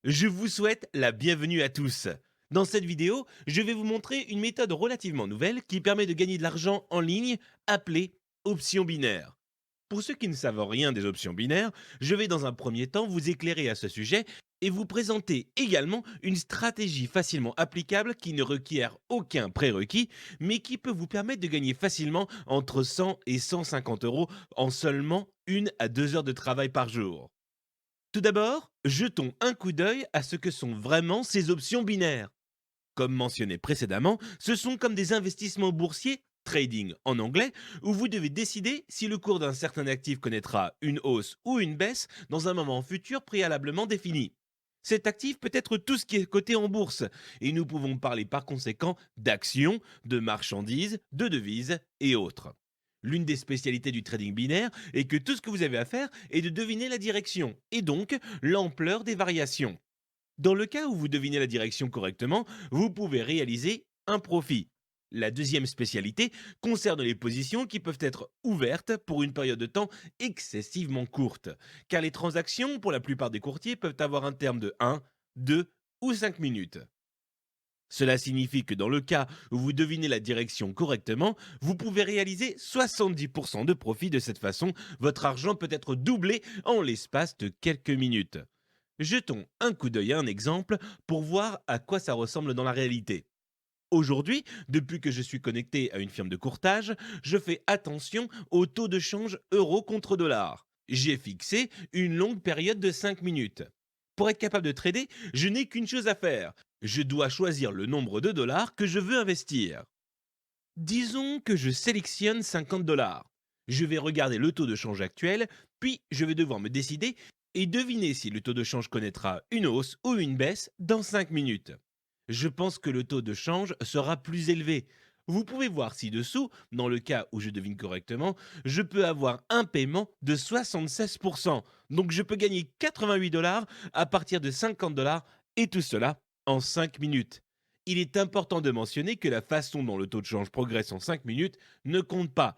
Je vous souhaite la bienvenue à tous. Dans cette vidéo, je vais vous montrer une méthode relativement nouvelle qui permet de gagner de l'argent en ligne appelée option binaire. Pour ceux qui ne savent rien des options binaires, je vais dans un premier temps vous éclairer à ce sujet et vous présenter également une stratégie facilement applicable qui ne requiert aucun prérequis, mais qui peut vous permettre de gagner facilement entre 100 et 150 euros en seulement 1 à 2 heures de travail par jour. Tout d'abord, jetons un coup d'œil à ce que sont vraiment ces options binaires. Comme mentionné précédemment, ce sont comme des investissements boursiers, trading en anglais, où vous devez décider si le cours d'un certain actif connaîtra une hausse ou une baisse dans un moment futur préalablement défini. Cet actif peut être tout ce qui est coté en bourse, et nous pouvons parler par conséquent d'actions, de marchandises, de devises et autres. L'une des spécialités du trading binaire est que tout ce que vous avez à faire est de deviner la direction, et donc l'ampleur des variations. Dans le cas où vous devinez la direction correctement, vous pouvez réaliser un profit. La deuxième spécialité concerne les positions qui peuvent être ouvertes pour une période de temps excessivement courte, car les transactions, pour la plupart des courtiers, peuvent avoir un terme de 1, 2 ou 5 minutes. Cela signifie que dans le cas où vous devinez la direction correctement, vous pouvez réaliser 70% de profit de cette façon. Votre argent peut être doublé en l'espace de quelques minutes. Jetons un coup d'œil à un exemple pour voir à quoi ça ressemble dans la réalité. Aujourd'hui, depuis que je suis connecté à une firme de courtage, je fais attention au taux de change euro contre dollar. J'ai fixé une longue période de 5 minutes. Pour être capable de trader, je n'ai qu'une chose à faire. Je dois choisir le nombre de dollars que je veux investir. Disons que je sélectionne 50 dollars. Je vais regarder le taux de change actuel, puis je vais devoir me décider et deviner si le taux de change connaîtra une hausse ou une baisse dans 5 minutes. Je pense que le taux de change sera plus élevé. Vous pouvez voir ci-dessous, dans le cas où je devine correctement, je peux avoir un paiement de 76%. Donc je peux gagner 88 dollars à partir de 50 dollars et tout cela en 5 minutes. Il est important de mentionner que la façon dont le taux de change progresse en 5 minutes ne compte pas.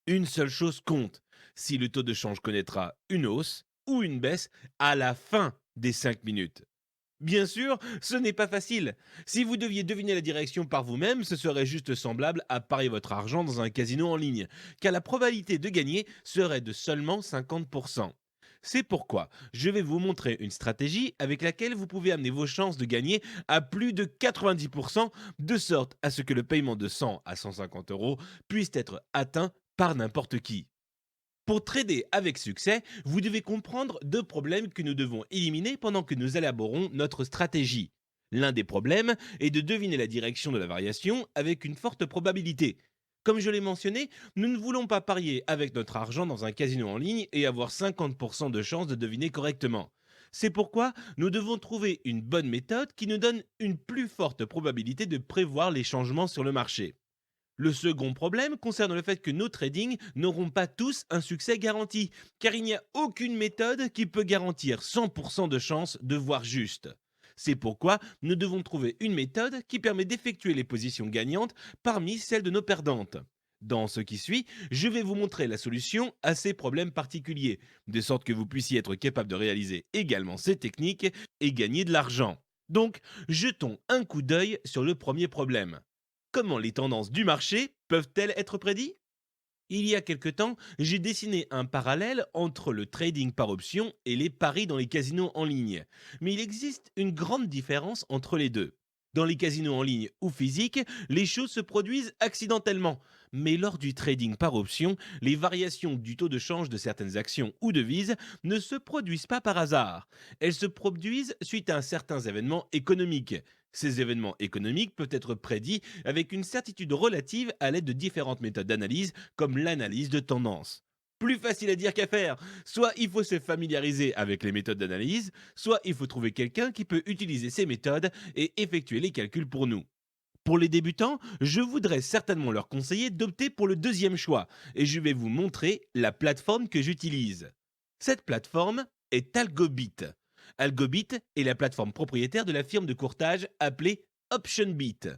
Une seule chose compte, si le taux de change connaîtra une hausse ou une baisse à la fin des 5 minutes. Bien sûr, ce n'est pas facile. Si vous deviez deviner la direction par vous-même, ce serait juste semblable à parier votre argent dans un casino en ligne, car la probabilité de gagner serait de seulement 50%. C'est pourquoi je vais vous montrer une stratégie avec laquelle vous pouvez amener vos chances de gagner à plus de 90%, de sorte à ce que le paiement de 100 à 150 euros puisse être atteint par n'importe qui. Pour trader avec succès, vous devez comprendre deux problèmes que nous devons éliminer pendant que nous élaborons notre stratégie. L'un des problèmes est de deviner la direction de la variation avec une forte probabilité. Comme je l'ai mentionné, nous ne voulons pas parier avec notre argent dans un casino en ligne et avoir 50% de chances de deviner correctement. C'est pourquoi nous devons trouver une bonne méthode qui nous donne une plus forte probabilité de prévoir les changements sur le marché. Le second problème concerne le fait que nos tradings n'auront pas tous un succès garanti, car il n'y a aucune méthode qui peut garantir 100% de chance de voir juste. C'est pourquoi nous devons trouver une méthode qui permet d'effectuer les positions gagnantes parmi celles de nos perdantes. Dans ce qui suit, je vais vous montrer la solution à ces problèmes particuliers, de sorte que vous puissiez être capable de réaliser également ces techniques et gagner de l'argent. Donc, jetons un coup d'œil sur le premier problème. Comment les tendances du marché peuvent-elles être prédites? Il y a quelque temps, j'ai dessiné un parallèle entre le trading par option et les paris dans les casinos en ligne. Mais il existe une grande différence entre les deux. Dans les casinos en ligne ou physiques, les choses se produisent accidentellement. Mais lors du trading par option, les variations du taux de change de certaines actions ou devises ne se produisent pas par hasard. Elles se produisent suite à certains événements économiques. Ces événements économiques peuvent être prédits avec une certitude relative à l'aide de différentes méthodes d'analyse comme l'analyse de tendance. Plus facile à dire qu'à faire. Soit il faut se familiariser avec les méthodes d'analyse, soit il faut trouver quelqu'un qui peut utiliser ces méthodes et effectuer les calculs pour nous. Pour les débutants, je voudrais certainement leur conseiller d'opter pour le deuxième choix et je vais vous montrer la plateforme que j'utilise. Cette plateforme est Algobit. Algobit est la plateforme propriétaire de la firme de courtage appelée OptionBeat.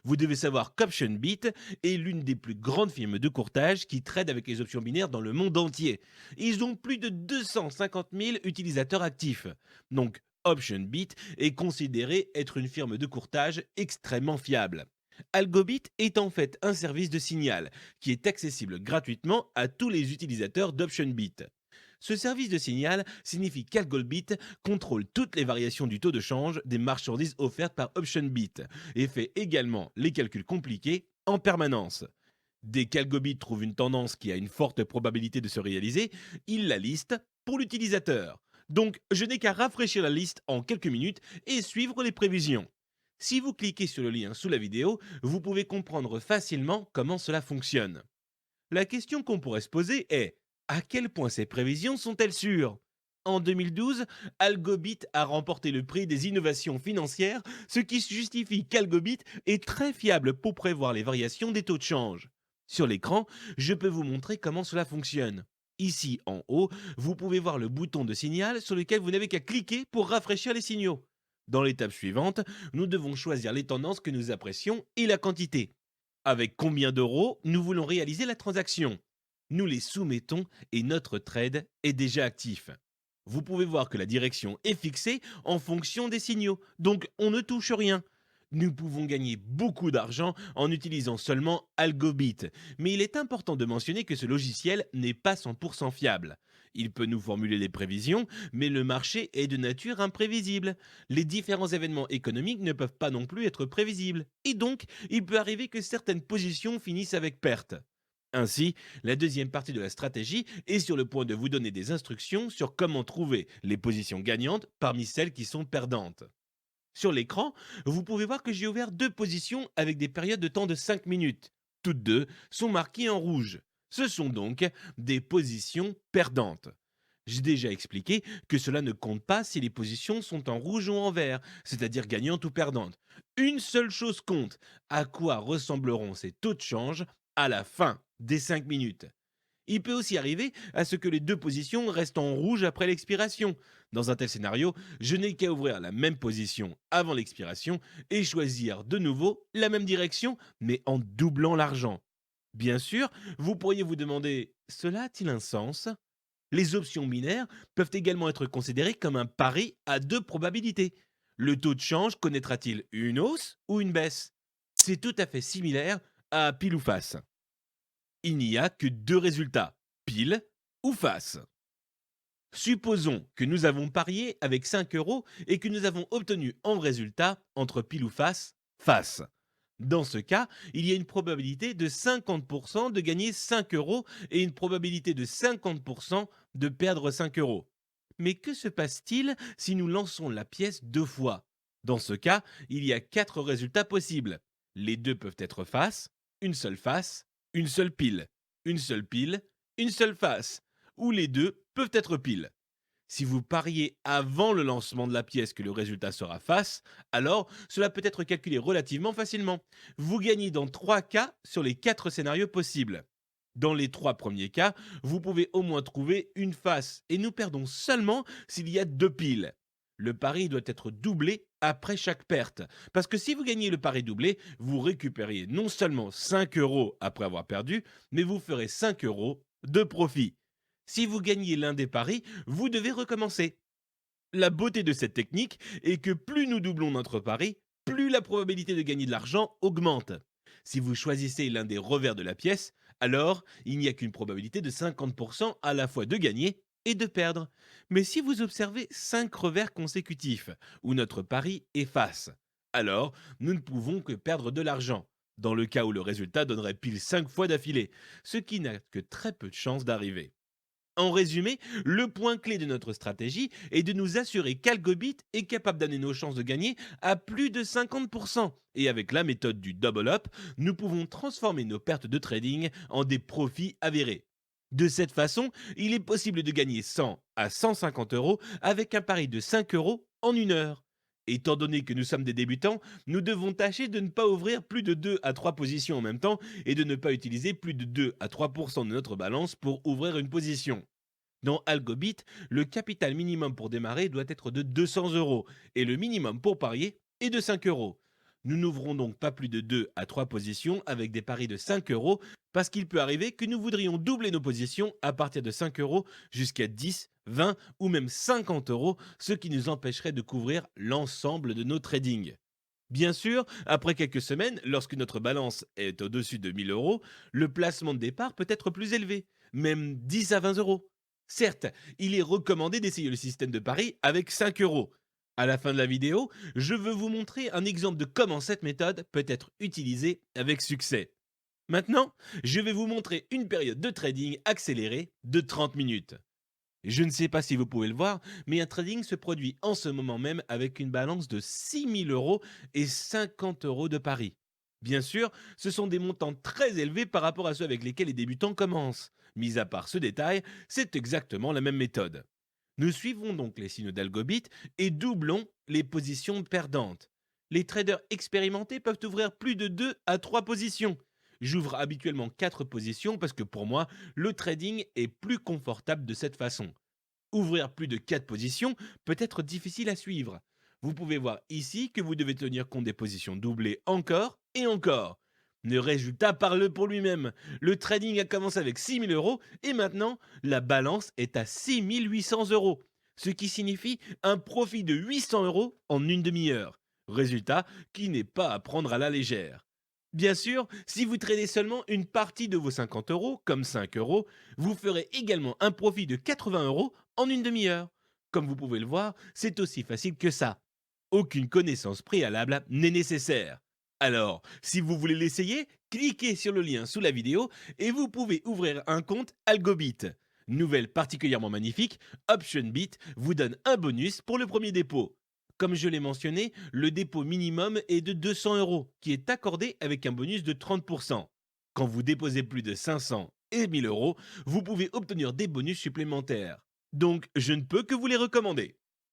Vous devez savoir qu'OptionBeat est l'une des plus grandes firmes de courtage qui trade avec les options binaires dans le monde entier. Ils ont plus de 250 000 utilisateurs actifs. Donc, OptionBit est considérée être une firme de courtage extrêmement fiable. Algobit est en fait un service de signal qui est accessible gratuitement à tous les utilisateurs d'OptionBit. Ce service de signal signifie qu'Algobit contrôle toutes les variations du taux de change des marchandises offertes par OptionBit et fait également les calculs compliqués en permanence. Dès qu'Algobit trouve une tendance qui a une forte probabilité de se réaliser, il la liste pour l'utilisateur. Donc, je n'ai qu'à rafraîchir la liste en quelques minutes et suivre les prévisions. Si vous cliquez sur le lien sous la vidéo, vous pouvez comprendre facilement comment cela fonctionne. La question qu'on pourrait se poser est: à quel point ces prévisions sont-elles sûres? En 2012, Algobit a remporté le prix des innovations financières, ce qui justifie qu'Algobit est très fiable pour prévoir les variations des taux de change. Sur l'écran, je peux vous montrer comment cela fonctionne. Ici en haut, vous pouvez voir le bouton de signal sur lequel vous n'avez qu'à cliquer pour rafraîchir les signaux. Dans l'étape suivante, nous devons choisir les tendances que nous apprécions et la quantité. Avec combien d'euros nous voulons réaliser la transaction? Nous les soumettons et notre trade est déjà actif. Vous pouvez voir que la direction est fixée en fonction des signaux, donc on ne touche rien. Nous pouvons gagner beaucoup d'argent en utilisant seulement Algobit, mais il est important de mentionner que ce logiciel n'est pas 100% fiable. Il peut nous formuler des prévisions, mais le marché est de nature imprévisible. Les différents événements économiques ne peuvent pas non plus être prévisibles, et donc il peut arriver que certaines positions finissent avec perte. Ainsi, la deuxième partie de la stratégie est sur le point de vous donner des instructions sur comment trouver les positions gagnantes parmi celles qui sont perdantes. Sur l'écran, vous pouvez voir que j'ai ouvert deux positions avec des périodes de temps de 5 minutes. Toutes deux sont marquées en rouge. Ce sont donc des positions perdantes. J'ai déjà expliqué que cela ne compte pas si les positions sont en rouge ou en vert, c'est-à-dire gagnantes ou perdantes. Une seule chose compte: à quoi ressembleront ces taux de change à la fin des 5 minutes. Il peut aussi arriver à ce que les deux positions restent en rouge après l'expiration. Dans un tel scénario, je n'ai qu'à ouvrir la même position avant l'expiration et choisir de nouveau la même direction, mais en doublant l'argent. Bien sûr, vous pourriez vous demander: cela a-t-il un sens? Les options binaires peuvent également être considérées comme un pari à deux probabilités. Le taux de change connaîtra-t-il une hausse ou une baisse? C'est tout à fait similaire à pile ou face. Il n'y a que deux résultats: pile ou face. Supposons que nous avons parié avec 5 euros et que nous avons obtenu en résultat, entre pile ou face, face. Dans ce cas, il y a une probabilité de 50% de gagner 5 euros et une probabilité de 50% de perdre 5 euros. Mais que se passe-t-il si nous lançons la pièce deux fois? Dans ce cas, il y a 4 résultats possibles. Les deux peuvent être face, une seule pile, une seule pile, une seule face, ou les deux peuvent être pile. Si vous pariez avant le lancement de la pièce que le résultat sera face, alors cela peut être calculé relativement facilement. Vous gagnez dans 3 cas sur les 4 scénarios possibles. Dans les 3 premiers cas, vous pouvez au moins trouver une face et nous perdons seulement s'il y a 2 piles. Le pari doit être doublé après chaque perte, parce que si vous gagnez le pari doublé, vous récupériez non seulement 5 euros après avoir perdu, mais vous ferez 5 euros de profit. Si vous gagnez l'un des paris, vous devez recommencer. La beauté de cette technique est que plus nous doublons notre pari, plus la probabilité de gagner de l'argent augmente. Si vous choisissez l'un des revers de la pièce, alors il n'y a qu'une probabilité de 50% à la fois de gagner et de perdre. Mais si vous observez 5 revers consécutifs, où notre pari est face, alors nous ne pouvons que perdre de l'argent, dans le cas où le résultat donnerait pile 5 fois d'affilée, ce qui n'a que très peu de chances d'arriver. En résumé, le point clé de notre stratégie est de nous assurer qu'Algobit est capable d'amener nos chances de gagner à plus de 50%. Et avec la méthode du double up, nous pouvons transformer nos pertes de trading en des profits avérés. De cette façon, il est possible de gagner 100 à 150 euros avec un pari de 5 euros en une heure. Étant donné que nous sommes des débutants, nous devons tâcher de ne pas ouvrir plus de 2 à 3 positions en même temps et de ne pas utiliser plus de 2 à 3% de notre balance pour ouvrir une position. Dans Algobit, le capital minimum pour démarrer doit être de 200 euros et le minimum pour parier est de 5 euros. Nous n'ouvrons donc pas plus de 2 à 3 positions avec des paris de 5 euros parce qu'il peut arriver que nous voudrions doubler nos positions à partir de 5 euros jusqu'à 10, 20 ou même 50 euros, ce qui nous empêcherait de couvrir l'ensemble de nos tradings. Bien sûr, après quelques semaines, lorsque notre balance est au-dessus de 1000 euros, le placement de départ peut être plus élevé, même 10 à 20 euros. Certes, il est recommandé d'essayer le système de pari avec 5 euros. À la fin de la vidéo, je veux vous montrer un exemple de comment cette méthode peut être utilisée avec succès. Maintenant, je vais vous montrer une période de trading accélérée de 30 minutes. Je ne sais pas si vous pouvez le voir, mais un trading se produit en ce moment même avec une balance de 6000 euros et 50 euros de pari. Bien sûr, ce sont des montants très élevés par rapport à ceux avec lesquels les débutants commencent. Mis à part ce détail, c'est exactement la même méthode. Nous suivons donc les signaux d'Algobit et doublons les positions perdantes. Les traders expérimentés peuvent ouvrir plus de 2 à 3 positions. J'ouvre habituellement 4 positions parce que pour moi, le trading est plus confortable de cette façon. Ouvrir plus de 4 positions peut être difficile à suivre. Vous pouvez voir ici que vous devez tenir compte des positions doublées encore et encore. Le résultat parle pour lui-même. Le trading a commencé avec 6000 euros et maintenant, la balance est à 6800 euros. Ce qui signifie un profit de 800 euros en une demi-heure. Résultat qui n'est pas à prendre à la légère. Bien sûr, si vous tradez seulement une partie de vos 50 euros, comme 5 euros, vous ferez également un profit de 80 euros en une demi-heure. Comme vous pouvez le voir, c'est aussi facile que ça. Aucune connaissance préalable n'est nécessaire. Alors, si vous voulez l'essayer, cliquez sur le lien sous la vidéo et vous pouvez ouvrir un compte Algobit. Nouvelle particulièrement magnifique, OptionBit vous donne un bonus pour le premier dépôt. Comme je l'ai mentionné, le dépôt minimum est de 200 euros, qui est accordé avec un bonus de 30%. Quand vous déposez plus de 500 et 1000 euros, vous pouvez obtenir des bonus supplémentaires. Donc, je ne peux que vous les recommander.